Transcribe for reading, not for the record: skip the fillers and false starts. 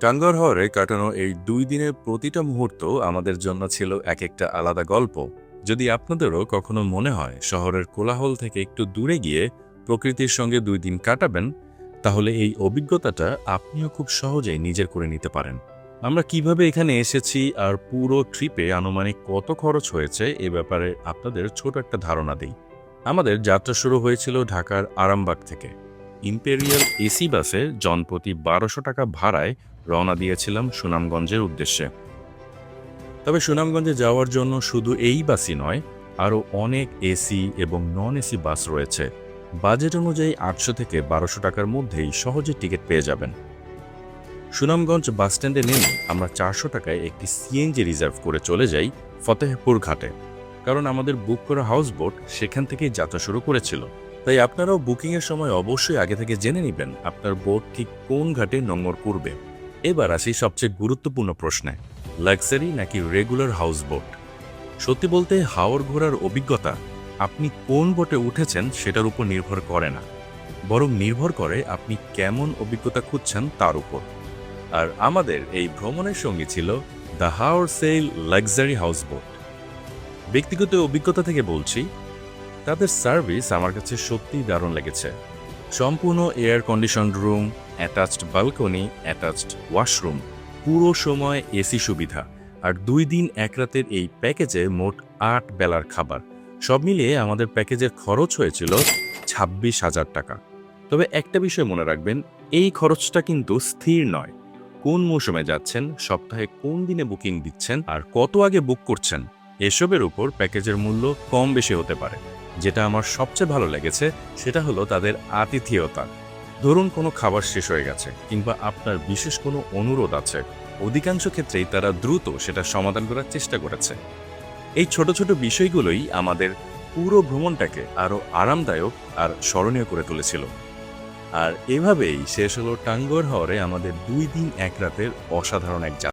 টাঙ্গার হাওরে কাটানো এই ২ দিনের প্রতিটা মুহূর্ত আমাদের জন্য ছিল এক একটা আলাদা গল্প। যদি আপনাদেরও কখনো মনে হয় শহরের কোলাহল থেকে একটু দূরে গিয়ে প্রকৃতির সঙ্গে ২ দিন কাটাবেন, তাহলে এই অভিজ্ঞতাটা আপনিও খুব সহজেই নিজের করে নিতে পারেন। আমরা কিভাবে এখানে এসেছি আর পুরো ট্রিপে আনুমানিক কত খরচ হয়েছে এ ব্যাপারে আপনাদের ছোট একটা ধারণা দিই। আমাদের যাত্রা শুরু হয়েছিল ঢাকার আরামবাগ থেকে। ইম্পেরিয়াল এসি বাসে জনপ্রতি ১২০০ টাকা ভাড়ায় রওনা দিয়েছিলাম সুনামগঞ্জের উদ্দেশ্যে। তবে সুনামগঞ্জে যাওয়ার জন্য শুধু এই বাসই নয়, আরও অনেক এসি এবং নন এসি বাস রয়েছে। বাজেট অনুযায়ী ৮০০ থেকে ১২০০ টাকার মধ্যেই সহজে টিকিট পেয়ে যাবেন। সুনামগঞ্জ বাসস্ট্যান্ডে নেমে আমরা ৪০০ টাকায় একটি সিএনজি রিজার্ভ করে চলে যাই ফতেহপুর ঘাটে, কারণ আমাদের বুক করা হাউসবোট সেখান থেকেই যাত্রা শুরু করেছিল। তাই আপনারাও বুকিংয়ের সময় অবশ্যই আগে থেকে জেনে নেবেন আপনার বোট ঠিক কোন ঘাটে নোঙর করবে। এবার আসি সবচেয়ে গুরুত্বপূর্ণ প্রশ্নে, লাক্সারি নাকি রেগুলার হাউসবোট? সত্যি বলতে হাওর ঘোরার অভিজ্ঞতা আপনি কোন বোটে উঠেছেন সেটার উপর নির্ভর করে না, বরং নির্ভর করে আপনি কেমন অভিজ্ঞতা খুঁজছেন তার উপর। আর আমাদের এই ভ্রমণের সঙ্গী ছিল the Haor sell luxury houseboat. ব্যক্তিগত অভিজ্ঞতা থেকে বলছি, তাদের সার্ভিস আমার কাছে সত্যিই দারুণ লেগেছে। সম্পূর্ণ air condition room, attached balcony, attached washroom, পুরো সময় এসি সুবিধা, আর ২ দিন ১ রাতের এই প্যাকেজে মোট ৮ বেলার খাবার। সব মিলিয়ে আমাদের প্যাকেজের খরচ হয়েছিল ২৬,০০০ টাকা। তবে একটা বিষয় মনে রাখবেন, এই খরচটা কিন্তু স্থির নয়। কোন মৌসুমে যাচ্ছেন, সপ্তাহে কোন দিনে বুকিং দিচ্ছেন, আর কত আগে বুক করছেন, এসবের উপর প্যাকেজের মূল্য কম বেশি হতে পারে। যেটা আমার সবচেয়ে ভালো লেগেছে সেটা হলো তাদের আতিথেয়তা। ধরুন কোনো খাবার শেষ হয়ে গেছে কিংবা আপনার বিশেষ কোনো অনুরোধ আছে, অধিকাংশ ক্ষেত্রেই তারা দ্রুত সেটা সমাধান করার চেষ্টা করেছে। এই ছোট ছোট বিষয়গুলোই আমাদের পুরো ভ্রমণটাকে আরও আরামদায়ক আর স্মরণীয় করে তুলেছিল। আর এভাবেই শেষ হলো টাঙ্গুয়ার হাওরে আমাদের ২ দিন ১ রাতের অসাধারণ এক যাত্রা।